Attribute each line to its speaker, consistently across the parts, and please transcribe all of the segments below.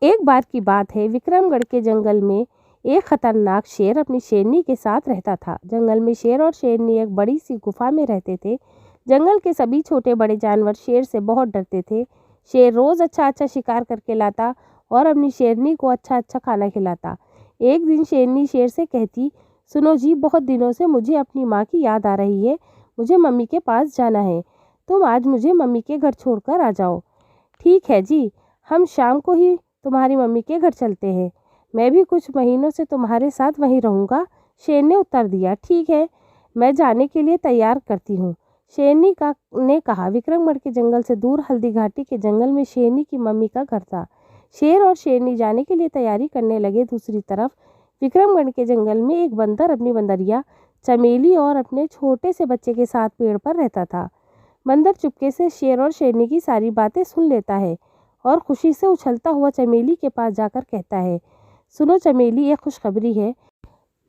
Speaker 1: एक बार की बात है, विक्रमगढ़ के जंगल में एक खतरनाक शेर अपनी शेरनी के साथ रहता था। जंगल में शेर और शेरनी एक बड़ी सी गुफा में रहते थे। जंगल के सभी छोटे बड़े जानवर शेर से बहुत डरते थे। शेर रोज अच्छा अच्छा शिकार करके लाता और अपनी शेरनी को अच्छा अच्छा खाना खिलाता। एक दिन शेरनी शेर से कहती, सुनो जी, बहुत दिनों से मुझे अपनी माँ की याद आ रही है। मुझे मम्मी के पास जाना है। तुम आज मुझे मम्मी के घर छोड़कर आ जाओ। ठीक है जी, हम शाम को ही तुम्हारी मम्मी के घर चलते हैं। मैं भी कुछ महीनों से तुम्हारे साथ वहीं रहूँगा। शेर ने उत्तर दिया, ठीक है, मैं जाने के लिए तैयार करती हूँ। शेरनी का ने कहा। विक्रमगढ़ के जंगल से दूर हल्दी घाटी के जंगल में शेरनी की मम्मी का घर था। शेर और शेरनी जाने के लिए तैयारी करने लगे। दूसरी तरफ विक्रमगढ़ के जंगल में एक बंदर अपनी बंदरिया चमेली और अपने छोटे से बच्चे के साथ पेड़ पर रहता था। बंदर चुपके से शेर और शेरनी की सारी बातें सुन लेता है और खुशी से उछलता हुआ चमेली के पास जाकर कहता है, सुनो चमेली, ये खुशखबरी है।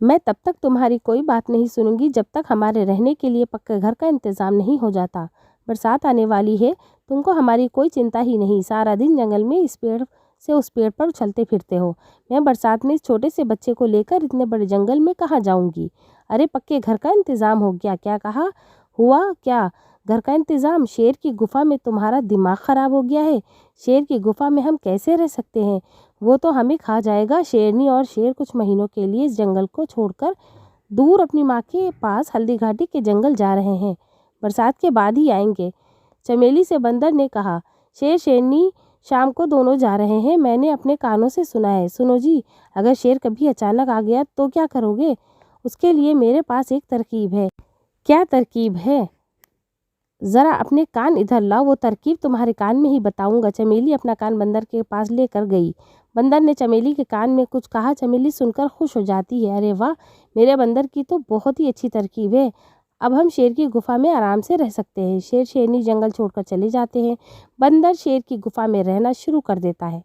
Speaker 1: मैं तब तक तुम्हारी कोई बात नहीं सुनूंगी जब तक हमारे रहने के लिए पक्के घर का इंतजाम नहीं हो जाता। बरसात आने वाली है, तुमको हमारी कोई चिंता ही नहीं। सारा दिन जंगल में इस पेड़ से उस पेड़ पर उछलते फिरते हो। मैं बरसात में इस छोटे से बच्चे को लेकर इतने बड़े जंगल में कहाँ जाऊंगी। अरे पक्के घर का इंतजाम हो गया? क्या कहा? हुआ क्या घर का इंतजाम? शेर की गुफा में तुम्हारा दिमाग खराब हो गया है। शेर की गुफा में हम कैसे रह सकते हैं? वो तो हमें खा जाएगा। शेरनी और शेर कुछ महीनों के लिए इस जंगल को छोड़कर दूर अपनी माँ के पास हल्दी घाटी के जंगल जा रहे हैं। बरसात के बाद ही आएंगे। चमेली से बंदर ने कहा, शेर शेरनी शाम को दोनों जा रहे हैं। मैंने अपने कानों से सुना है। सुनो जी, अगर शेर कभी अचानक आ गया तो क्या करोगे? उसके लिए मेरे पास एक तरकीब है। क्या तरकीब है? ज़रा अपने कान इधर लाओ, वो तरकीब तुम्हारे कान में ही बताऊंगा। चमेली अपना कान बंदर के पास लेकर गई। बंदर ने चमेली के कान में कुछ कहा। चमेली सुनकर खुश हो जाती है। अरे वाह, मेरे बंदर की तो बहुत ही अच्छी तरकीब है। अब हम शेर की गुफा में आराम से रह सकते हैं। शेर शेरनी जंगल छोड़कर चले जाते हैं। बंदर शेर की गुफा में रहना शुरू कर देता है।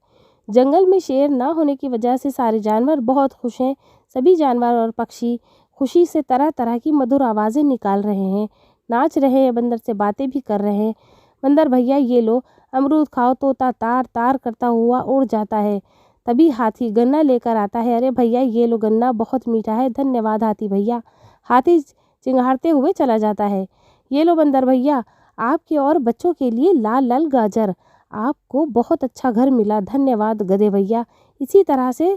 Speaker 1: जंगल में शेर ना होने की वजह से सारे जानवर बहुत खुश हैं। सभी जानवर और पक्षी खुशी से तरह तरह की मधुर आवाज़ें निकाल रहे हैं, नाच रहे हैं, बंदर से बातें भी कर रहे हैं। बंदर भैया ये लो, अमरूद खाओ। तोता तार तार करता हुआ उड़ जाता है। तभी हाथी गन्ना लेकर आता है। अरे भैया ये लो, गन्ना बहुत मीठा है। धन्यवाद हाथी भैया। हाथी चिंगारते हुए चला जाता है। ये लो बंदर भैया, आपके और बच्चों के लिए लाल लाल गाजर। आपको बहुत अच्छा घर मिला। धन्यवाद गधे भैया। इसी तरह से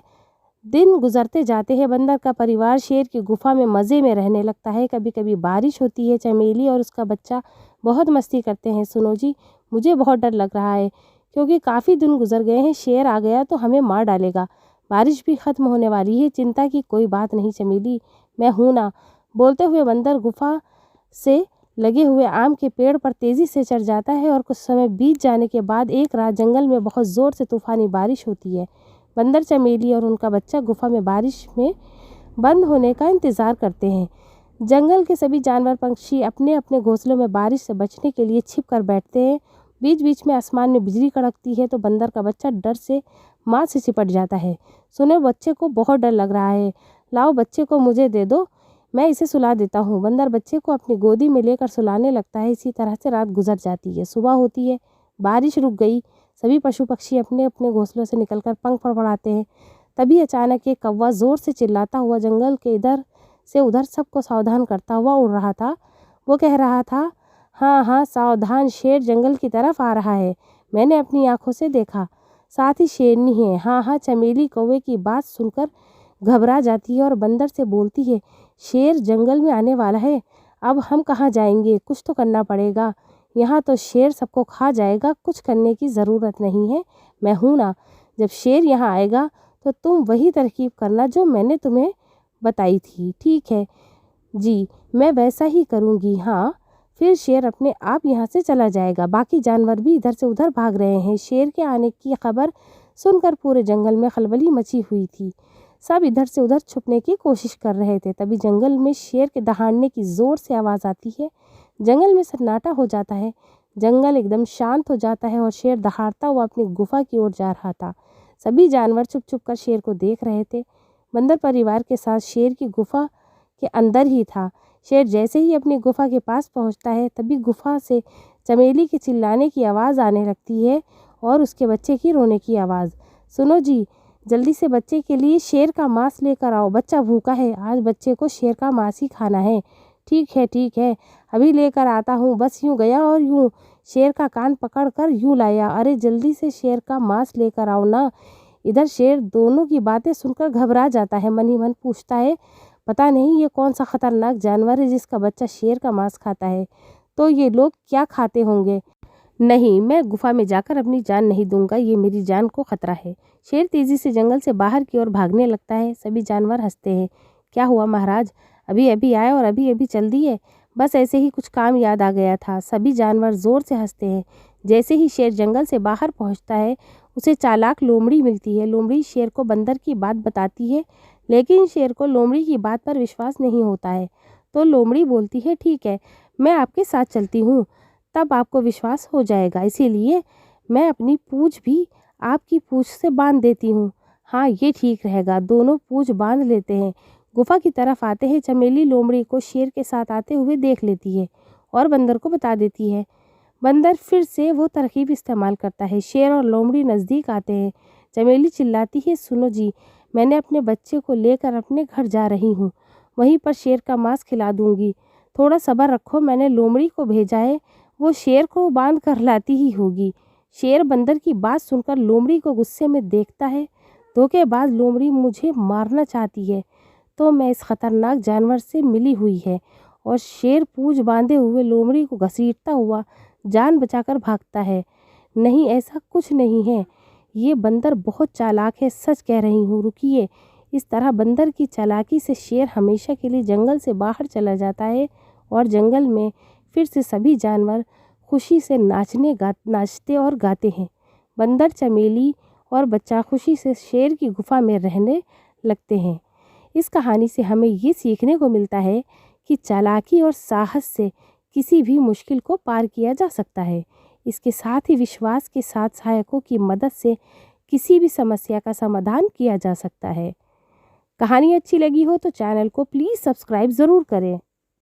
Speaker 1: दिन गुजरते जाते हैं। बंदर का परिवार शेर की गुफा में मज़े में रहने लगता है। कभी कभी बारिश होती है। चमेली और उसका बच्चा बहुत मस्ती करते हैं। सुनो जी, मुझे बहुत डर लग रहा है क्योंकि काफ़ी दिन गुजर गए हैं। शेर आ गया तो हमें मार डालेगा। बारिश भी ख़त्म होने वाली है। चिंता की कोई बात नहीं चमेली, मैं हूँ ना। बोलते हुए बंदर गुफा से लगे हुए आम के पेड़ पर तेज़ी से चढ़ जाता है और कुछ समय बीत जाने के बाद एक रात जंगल में बहुत ज़ोर से तूफ़ानी बारिश होती है। बंदर चमेली और उनका बच्चा गुफा में बारिश में बंद होने का इंतज़ार करते हैं। जंगल के सभी जानवर पक्षी अपने अपने घोंसलों में बारिश से बचने के लिए छिप कर बैठते हैं। बीच बीच में आसमान में बिजली कड़कती है तो बंदर का बच्चा डर से माँ से चिपट जाता है। सुनो, बच्चे को बहुत डर लग रहा है। लाओ बच्चे को मुझे दे दो, मैं इसे सुला देता हूँ। बंदर बच्चे को अपनी गोदी में लेकर सुलाने लगता है। इसी तरह से रात गुजर जाती है। सुबह होती है। बारिश रुक गई। सभी पशु पक्षी अपने अपने घोंसलों से निकलकर पंख फड़फड़ाते हैं। तभी अचानक एक कौवा ज़ोर से चिल्लाता हुआ जंगल के इधर से उधर सबको सावधान करता हुआ उड़ रहा था। वो कह रहा था, हाँ हाँ सावधान, शेर जंगल की तरफ आ रहा है। मैंने अपनी आंखों से देखा। साथ ही शेरनी है। हाँ हाँ। चमेली कौवे की बात सुनकर घबरा जाती है और बंदर से बोलती है, शेर जंगल में आने वाला है। अब हम कहाँ जाएंगे? कुछ तो करना पड़ेगा। यहाँ तो शेर सबको खा जाएगा। कुछ करने की ज़रूरत नहीं है, मैं हूँ ना। जब शेर यहाँ आएगा तो तुम वही तरकीब करना जो मैंने तुम्हें बताई थी। ठीक है जी, मैं वैसा ही करूँगी। हाँ, फिर शेर अपने आप यहाँ से चला जाएगा। बाकी जानवर भी इधर से उधर भाग रहे हैं। शेर के आने की खबर सुनकर पूरे जंगल में खलबली मची हुई थी। सब इधर से उधर छुपने की कोशिश कर रहे थे। तभी जंगल में शेर के दहाड़ने की ज़ोर से आवाज़ आती है। जंगल में सन्नाटा हो जाता है। जंगल एकदम शांत हो जाता है और शेर दहाड़ता हुआ अपनी गुफा की ओर जा रहा था। सभी जानवर चुप चुप कर शेर को देख रहे थे। बंदर परिवार के साथ शेर की गुफा के अंदर ही था। शेर जैसे ही अपनी गुफा के पास पहुंचता है तभी गुफा से चमेली के चिल्लाने की आवाज़ आने लगती है और उसके बच्चे की रोने की आवाज़। सुनो जी, जल्दी से बच्चे के लिए शेर का मांस लेकर आओ, बच्चा भूखा है, आज बच्चे को शेर का मांस ही खाना है। ठीक है, अभी लेकर आता हूँ। बस यूँ गया और यूँ शेर का कान पकड़कर यूँ लाया। अरे जल्दी से शेर का मांस लेकर आओ ना। इधर शेर दोनों की बातें सुनकर घबरा जाता है, मन ही मन पूछता है, पता नहीं ये कौन सा खतरनाक जानवर है जिसका बच्चा शेर का मांस खाता है। तो ये लोग क्या खाते होंगे? नहीं, मैं गुफा में जाकर अपनी जान नहीं दूंगा, ये मेरी जान को खतरा है। शेर तेजी से जंगल से बाहर की ओर भागने लगता है। सभी जानवर हंसते हैं। क्या हुआ महाराज, अभी अभी आए और अभी अभी चल दिए? बस ऐसे ही कुछ काम याद आ गया था। सभी जानवर जोर से हंसते हैं। जैसे ही शेर जंगल से बाहर पहुंचता है, उसे चालाक लोमड़ी मिलती है। लोमड़ी शेर को बंदर की बात बताती है, लेकिन शेर को लोमड़ी की बात पर विश्वास नहीं होता है। तो लोमड़ी बोलती है, ठीक है, मैं आपके साथ चलती हूँ, तब आपको विश्वास हो जाएगा। इसीलिए मैं अपनी पूंछ भी आपकी पूंछ से बांध देती हूँ। हाँ, ये ठीक रहेगा। दोनों पूंछ बांध लेते हैं। गुफा की तरफ आते हैं। चमेली लोमड़ी को शेर के साथ आते हुए देख लेती है और बंदर को बता देती है। बंदर फिर से वो तरकीब इस्तेमाल करता है। शेर और लोमड़ी नज़दीक आते हैं। चमेली चिल्लाती है, सुनो जी, मैंने अपने बच्चे को लेकर अपने घर जा रही हूँ, वहीं पर शेर का मांस खिला दूंगी। थोड़ा सब्र रखो, मैंने लोमड़ी को भेजा है, वो शेर को बांध कर लाती ही होगी। शेर बंदर की बात सुनकर लोमड़ी को गुस्से में देखता है। धोखेबाज लोमड़ी मुझे मारना चाहती है, तो मैं इस खतरनाक जानवर से मिली हुई है। और शेर पूंछ बांधे हुए लोमड़ी को घसीटता हुआ जान बचाकर भागता है। नहीं, ऐसा कुछ नहीं है, ये बंदर बहुत चालाक है, सच कह रही हूँ, रुकिए। इस तरह बंदर की चालाकी से शेर हमेशा के लिए जंगल से बाहर चला जाता है और जंगल में फिर से सभी जानवर खुशी से नाचते और गाते हैं। बंदर, चमेली और बच्चा खुशी से शेर की गुफा में रहने लगते हैं। इस कहानी से हमें ये सीखने को मिलता है कि चालाकी और साहस से किसी भी मुश्किल को पार किया जा सकता है। इसके साथ ही विश्वास के साथ सहायकों की मदद से किसी भी समस्या का समाधान किया जा सकता है। कहानी अच्छी लगी हो तो चैनल को प्लीज़ सब्सक्राइब ज़रूर करें।